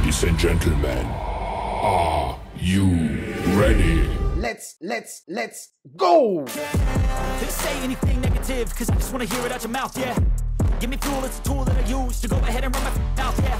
Ladies and gentlemen, are you ready? Let's go! They say anything negative, cause I just wanna hear it out your mouth, yeah. Give me fuel, it's a tool that I use to go ahead and run my mouth, yeah.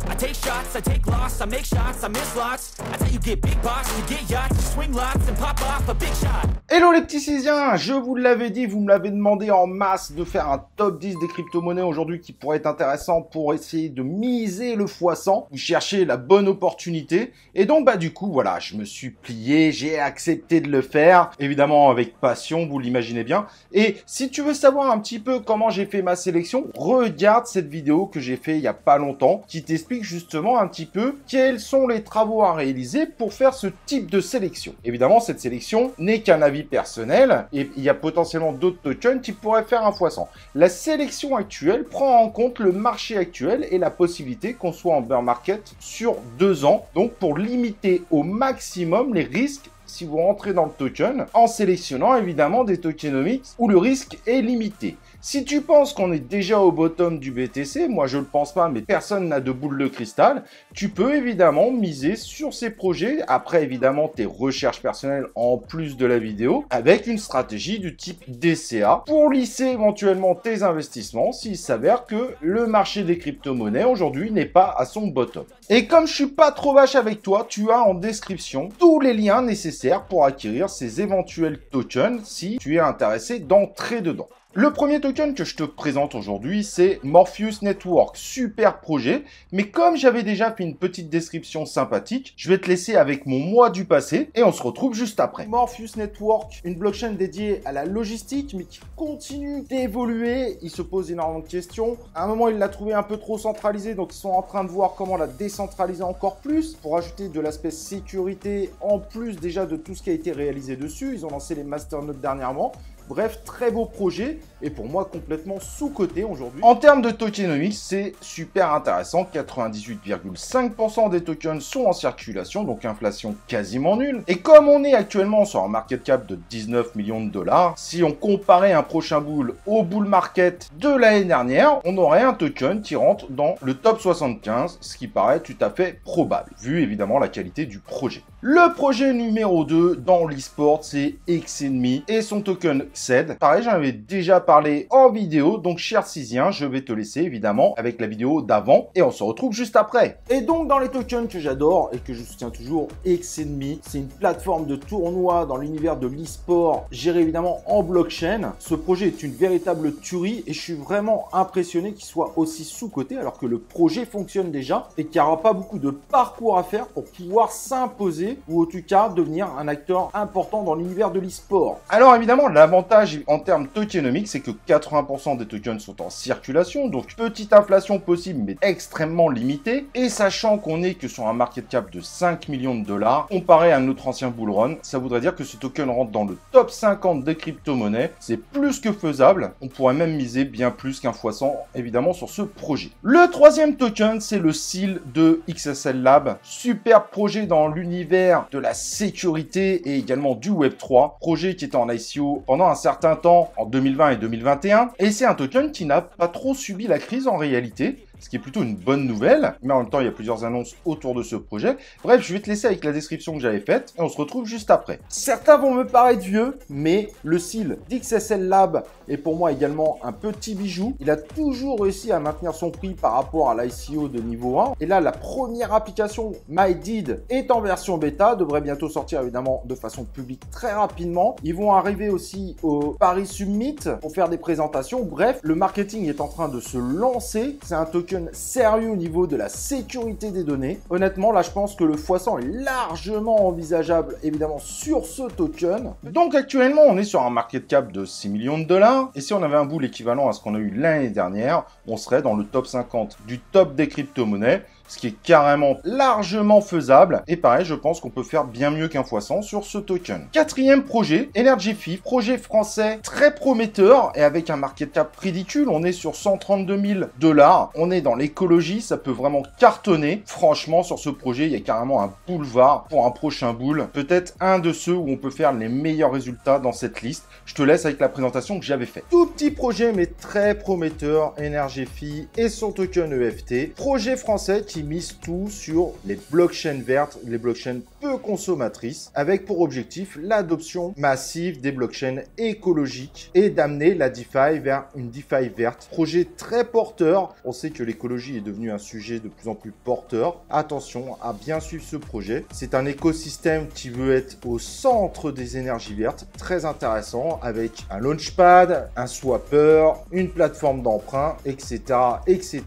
I take shots, I take loss, I make shots, I miss lots. That's how you get big box, you get yachts, you swing lots and pop off a big shot. Hello les petits Césiens, je vous l'avais dit, vous me l'avez demandé en masse de faire un top 10 des crypto-monnaies aujourd'hui qui pourrait être intéressant pour essayer de miser le x100, vous cherchez la bonne opportunité. Et donc bah du coup voilà, je me suis plié, j'ai accepté de le faire, évidemment avec passion, vous l'imaginez bien. Et si tu veux savoir un petit peu comment j'ai fait ma sélection, regarde cette vidéo que j'ai fait il y a pas longtemps, qui t'explique justement un petit peu quels sont les travaux à réaliser pour faire ce type de sélection. Évidemment, cette sélection n'est qu'un avis personnel et il y a potentiellement d'autres tokens qui pourraient faire un x100. La sélection actuelle prend en compte le marché actuel et la possibilité qu'on soit en bear market sur 2 ans, donc pour limiter au maximum les risques si vous rentrez dans le token, en sélectionnant évidemment des tokenomics où le risque est limité. Si tu penses qu'on est déjà au bottom du BTC, moi je le pense pas, mais personne n'a de boule de cristal, tu peux évidemment miser sur ces projets, après évidemment tes recherches personnelles en plus de la vidéo, avec une stratégie du type DCA, pour lisser éventuellement tes investissements s'il s'avère que le marché des crypto-monnaies aujourd'hui n'est pas à son bottom. Et comme je suis pas trop vache avec toi, tu as en description tous les liens nécessaires pour acquérir ces éventuels tokens si tu es intéressé d'entrer dedans. Le premier token que je te présente aujourd'hui, c'est Morpheus Network. Super projet, mais comme j'avais déjà fait une petite description sympathique, je vais te laisser avec mon moi du passé et on se retrouve juste après. Morpheus Network, une blockchain dédiée à la logistique, mais qui continue d'évoluer. Il se pose énormément de questions. À un moment, il l'a trouvé un peu trop centralisé, donc ils sont en train de voir comment la décentraliser encore plus pour ajouter de l'aspect sécurité en plus déjà de tout ce qui a été réalisé dessus. Ils ont lancé les masternodes dernièrement. Bref, très beau projet et pour moi complètement sous-coté aujourd'hui. En termes de tokenomics, c'est super intéressant. 98,5% des tokens sont en circulation, donc inflation quasiment nulle. Et comme on est actuellement sur un market cap de 19 millions de dollars, si on comparait un prochain bull au bull market de l'année dernière, on aurait un token qui rentre dans le top 75, ce qui paraît tout à fait probable, vu évidemment la qualité du projet. Le projet numéro 2 dans l'e-sport, c'est Xenmi et son token XED. Pareil, j'en avais déjà parlé en vidéo, donc cher Césien, je vais te laisser évidemment avec la vidéo d'avant et on se retrouve juste après. Et donc dans les tokens que j'adore et que je soutiens toujours, Xenmi, c'est une plateforme de tournoi dans l'univers de l'e-sport gérée évidemment en blockchain. Ce projet est une véritable tuerie et je suis vraiment impressionné qu'il soit aussi sous-coté alors que le projet fonctionne déjà et qu'il n'y aura pas beaucoup de parcours à faire pour pouvoir s'imposer ou en tout cas devenir un acteur important dans l'univers de l'e-sport. Alors évidemment, l'avantage en termes tokenomiques, c'est que 80% des tokens sont en circulation, donc petite inflation possible mais extrêmement limitée. Et sachant qu'on n'est que sur un market cap de 5 millions de dollars, comparé à notre ancien bull run, ça voudrait dire que ce token rentre dans le top 50 des crypto-monnaies. C'est plus que faisable. On pourrait même miser bien plus qu'un x100 évidemment sur ce projet. Le troisième token, c'est le SEAL de XSL Lab. Super projet dans l'univers de la sécurité et également du Web3, projet qui était en ICO pendant un certain temps en 2020 et 2021 et c'est un token qui n'a pas trop subi la crise en réalité, ce qui est plutôt une bonne nouvelle, mais en même temps il y a plusieurs annonces autour de ce projet. Bref, je vais te laisser avec la description que j'avais faite et on se retrouve juste après. Certains vont me paraître vieux, mais le SEAL d'XSL Lab est pour moi également un petit bijou. Il a toujours réussi à maintenir son prix par rapport à l'ICO de niveau 1. Et là, la première application MyDeed est en version bêta, devrait bientôt sortir évidemment de façon publique très rapidement. Ils vont arriver aussi au Paris Summit pour faire des présentations. Bref, le marketing est en train de se lancer. C'est un token sérieux au niveau de la sécurité des données. Honnêtement, là, je pense que le x100 est largement envisageable, évidemment, sur ce token. Donc, actuellement, on est sur un market cap de 6 millions de dollars. Et si on avait un bull équivalent à ce qu'on a eu l'année dernière, on serait dans le top 50 du top des crypto-monnaies, ce qui est carrément largement faisable. Et pareil, je pense qu'on peut faire bien mieux qu'un x100 sur ce token. Quatrième projet, Energy, projet français très prometteur et avec un market cap ridicule. On est sur 132 000 dollars. On est dans l'écologie, ça peut vraiment cartonner. Franchement, sur ce projet, il y a carrément un boulevard pour un prochain bull. Peut-être un de ceux où on peut faire les meilleurs résultats dans cette liste. Je te laisse avec la présentation que j'avais faite. Tout petit projet, mais très prometteur, Energy et son token EFT. Projet français fait, ils misent tout sur les blockchains vertes, les blockchains peu consommatrices, avec pour objectif l'adoption massive des blockchains écologiques et d'amener la DeFi vers une DeFi verte. Projet très porteur. On sait que l'écologie est devenue un sujet de plus en plus porteur. Attention à bien suivre ce projet. C'est un écosystème qui veut être au centre des énergies vertes, très intéressant, avec un launchpad, un swapper, une plateforme d'emprunt, etc., etc.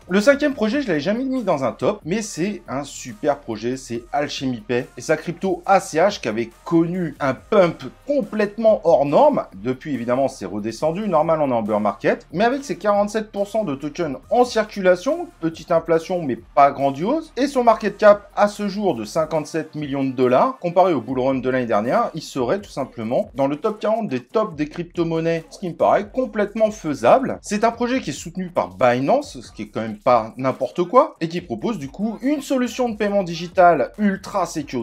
Le cinquième projet, je l'avais jamais mis dans un top, mais c'est un super projet, c'est Alchemy Pay et sa crypto ACH qui avait connu un pump complètement hors norme. Depuis, évidemment, c'est redescendu. Normal, on est en bear market, mais avec ses 47% de tokens en circulation, petite inflation, mais pas grandiose, et son market cap à ce jour de 57 millions de dollars, comparé au bull run de l'année dernière, il serait tout simplement dans le top 40 des tops des crypto-monnaies, ce qui me paraît complètement faisable. C'est un projet qui est soutenu par Binance, ce qui est quand même pas n'importe quoi, et qui propose du coup une solution de paiement digital ultra sécurisée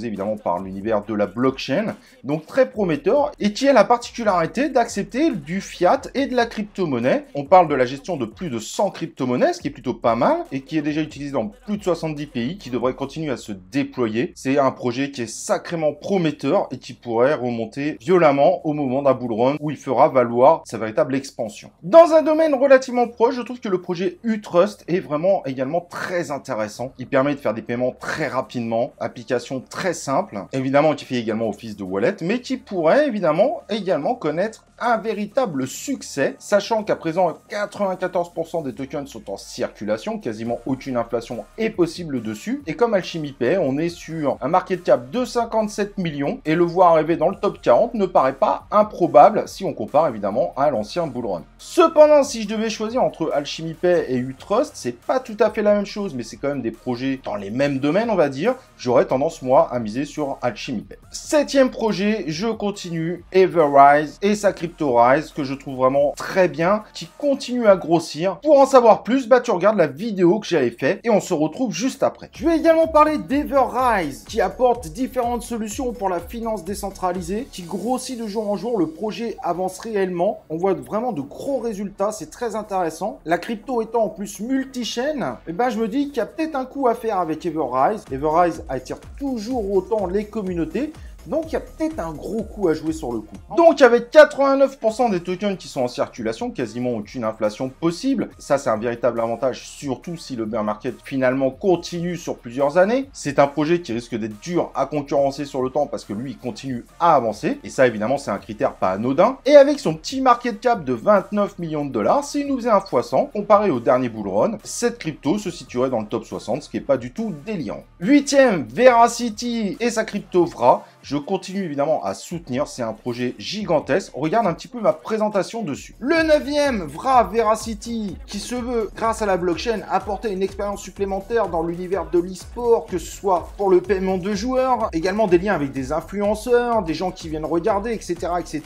évidemment par l'univers de la blockchain, donc très prometteur, et qui a la particularité d'accepter du fiat et de la crypto-monnaie. On parle de la gestion de plus de 100 crypto-monnaies, ce qui est plutôt pas mal, et qui est déjà utilisé dans plus de 70 pays, qui devrait continuer à se déployer. C'est un projet qui est sacrément prometteur et qui pourrait remonter violemment au moment d'un bull run où il fera valoir sa véritable expansion. Dans un domaine relativement proche, je trouve que le projet Utrust est vraiment également très intéressant. Il permet de faire des paiements très rapidement, application très simple, évidemment qui fait également office de wallet, mais qui pourrait évidemment également connaître un véritable succès, sachant qu'à présent 94% des tokens sont en circulation, quasiment aucune inflation est possible dessus, et comme Alchemy Pay, on est sur un market cap de 57 millions, et le voir arriver dans le top 40 ne paraît pas improbable si on compare évidemment à l'ancien bull run. Cependant, si je devais choisir entre Alchemy Pay et Utrust, c'est pas tout à fait la même chose, mais c'est quand même des projets dans les mêmes domaines, on va dire. J'aurais tendance moi à miser sur Alchemy Pay. Septième projet, je continue, Everrise et sa CryptoRise, que je trouve vraiment très bien, qui continue à grossir. Pour en savoir plus, tu regardes la vidéo que j'avais faite et on se retrouve juste après. Je vais également parler d'Everrise, qui apporte différentes solutions pour la finance décentralisée, qui grossit de jour en jour. Le projet avance réellement. On voit vraiment de gros résultats, c'est très intéressant. La crypto étant en plus multi-chaîne, je me dis qu'il y a peut-être un coup à faire avec Everrise. Everrise attire toujours autant les communautés. Donc, il y a peut-être un gros coup à jouer sur le coup. Donc, avec 89% des tokens qui sont en circulation, quasiment aucune inflation possible. Ça, c'est un véritable avantage, surtout si le bear market finalement continue sur plusieurs années. C'est un projet qui risque d'être dur à concurrencer sur le temps parce que lui, il continue à avancer. Et ça, évidemment, c'est un critère pas anodin. Et avec son petit market cap de 29 millions de dollars, s'il nous faisait un x100, comparé au dernier bull run, cette crypto se situerait dans le top 60, ce qui n'est pas du tout délirant. Huitième, Veracity et sa crypto VRA. Je continue évidemment à soutenir, c'est un projet gigantesque. On regarde un petit peu ma présentation dessus. Le 9e, Veracity, qui se veut, grâce à la blockchain, apporter une expérience supplémentaire dans l'univers de l'e-sport, que ce soit pour le paiement de joueurs, également des liens avec des influenceurs, des gens qui viennent regarder, etc., etc.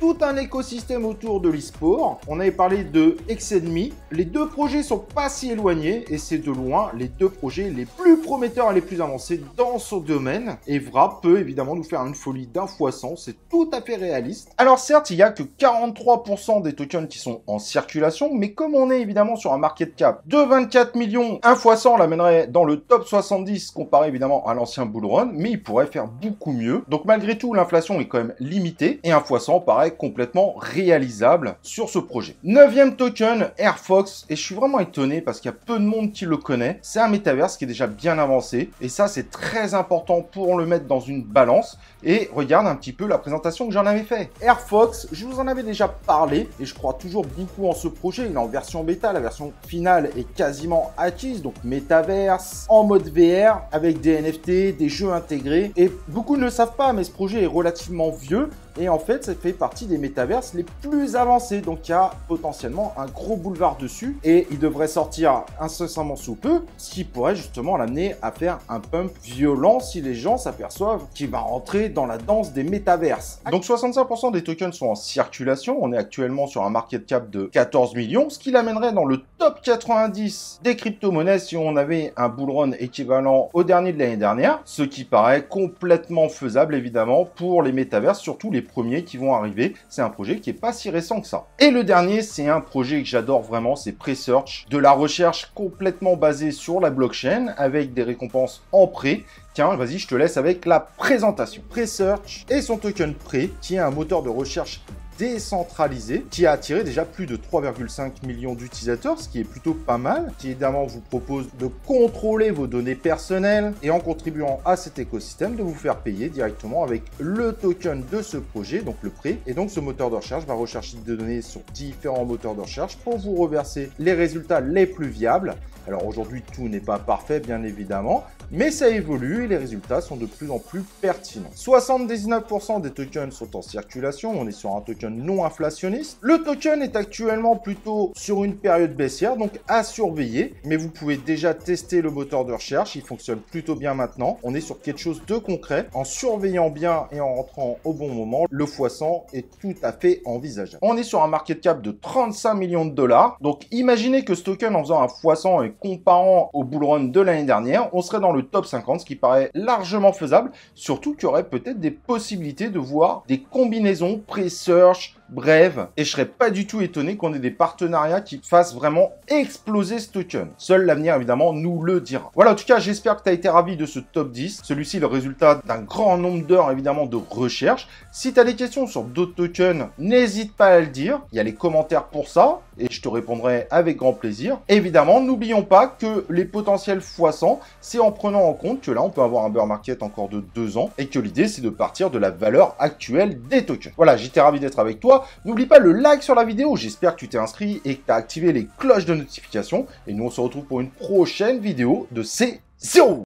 Tout un écosystème autour de l'e-sport. On avait parlé de Exenme. Les deux projets sont pas si éloignés et c'est de loin les deux projets les plus prometteurs et les plus avancés dans ce domaine. Et VRA peut évidemment nous faire une folie d'un x100, c'est tout à fait réaliste. Alors certes, il n'y a que 43% des tokens qui sont en circulation, mais comme on est évidemment sur un market cap de 24 millions, un x100 l'amènerait dans le top 70 comparé évidemment à l'ancien bull run, mais il pourrait faire beaucoup mieux. Donc malgré tout, l'inflation est quand même limitée et un x100 paraît complètement réalisable sur ce projet. 9e token, Airfox, et je suis vraiment étonné parce qu'il y a peu de monde qui le connaît. C'est un métaverse qui est déjà bien avancé et ça c'est très important pour le mettre dans une balance. Et regarde un petit peu la présentation que j'en avais fait. Airfox, je vous en avais déjà parlé et je crois toujours beaucoup en ce projet. Il est en version bêta, la version finale est quasiment acquise, donc métaverse, en mode VR, avec des NFT, des jeux intégrés. Et beaucoup ne le savent pas, mais ce projet est relativement vieux. Et en fait, ça fait partie des métaverses les plus avancés. Donc, il y a potentiellement un gros boulevard dessus. Et il devrait sortir incessamment sous peu, ce qui pourrait justement l'amener à faire un pump violent si les gens s'aperçoivent qu'il va rentrer dans la danse des métaverses. Donc, 65% des tokens sont en circulation. On est actuellement sur un market cap de 14 millions, ce qui l'amènerait dans le top 90 des crypto-monnaies si on avait un bull run équivalent au dernier de l'année dernière. Ce qui paraît complètement faisable, évidemment, pour les métaverses, surtout les premiers qui vont arriver. C'est un projet qui est pas si récent que ça. Et le dernier, c'est un projet que j'adore vraiment, c'est Presearch, de la recherche complètement basée sur la blockchain avec des récompenses en prêt. Tiens, vas-y, je te laisse avec la présentation. Presearch et son token Pre, qui est un moteur de recherche décentralisé, qui a attiré déjà plus de 3,5 millions d'utilisateurs, ce qui est plutôt pas mal, qui évidemment vous propose de contrôler vos données personnelles et en contribuant à cet écosystème, de vous faire payer directement avec le token de ce projet, donc le Pre. Et donc ce moteur de recherche va rechercher des données sur différents moteurs de recherche pour vous reverser les résultats les plus viables. Alors aujourd'hui, tout n'est pas parfait, bien évidemment, mais ça évolue et les résultats sont de plus en plus pertinents. 79% des tokens sont en circulation, on est sur un token non inflationniste. Le token est actuellement plutôt sur une période baissière, donc à surveiller, mais vous pouvez déjà tester le moteur de recherche, il fonctionne plutôt bien maintenant. On est sur quelque chose de concret, en surveillant bien et en rentrant au bon moment, le x100 est tout à fait envisageable. On est sur un market cap de 35 millions de dollars, donc imaginez que ce token en faisant un x100 et comparant au bull run de l'année dernière, on serait dans le top 50, ce qui paraît largement faisable, surtout qu'il y aurait peut-être des possibilités de voir des combinaisons Presearch, bref, et je serais pas du tout étonné qu'on ait des partenariats qui fassent vraiment exploser ce token. Seul l'avenir, évidemment, nous le dira. Voilà, en tout cas, j'espère que tu as été ravi de ce top 10. Celui-ci est le résultat d'un grand nombre d'heures, évidemment, de recherche. Si tu as des questions sur d'autres tokens, n'hésite pas à le dire. Il y a les commentaires pour ça, et je te répondrai avec grand plaisir. Évidemment, n'oublions pas que les potentiels x100, c'est en prenant en compte que là, on peut avoir un bear market encore de 2 ans, et que l'idée, c'est de partir de la valeur actuelle des tokens. Voilà, j'étais ravi d'être avec toi. N'oublie pas le like sur la vidéo, j'espère que tu t'es inscrit et que tu as activé les cloches de notification. Et nous, on se retrouve pour une prochaine vidéo de C0.